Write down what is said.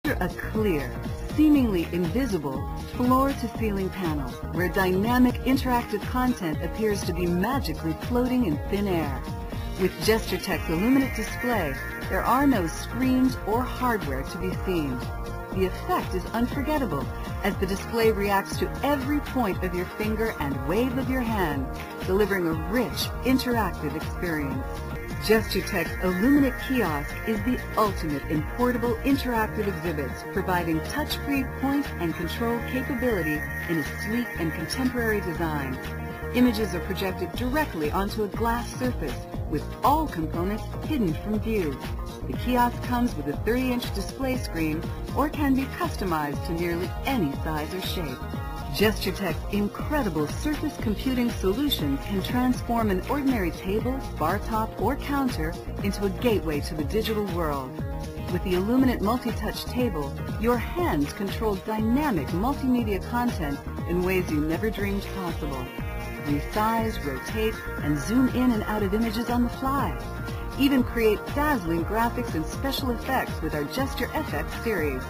Picture a clear, seemingly invisible, floor-to-ceiling panel where dynamic interactive content appears to be magically floating in thin air. With GestureTech's Illuminate display, there are no screens or hardware to be seen. The effect is unforgettable as the display reacts to every point of your finger and wave of your hand, delivering a rich, interactive experience. GestureTech's Illuminate Kiosk is the ultimate in portable interactive exhibits, providing touch-free point and control capability in a sleek and contemporary design. Images are projected directly onto a glass surface, with all components hidden from view. The kiosk comes with a 30-inch display screen or can be customized to nearly any size or shape. GestureTech's incredible surface computing solutions can transform an ordinary table, bar top, or counter into a gateway to the digital world. With the Illuminate Multi-Touch Table, your hands control dynamic multimedia content in ways you never dreamed possible. Resize, rotate, and zoom in and out of images on the fly. Even create dazzling graphics and special effects with our Gesture FX series.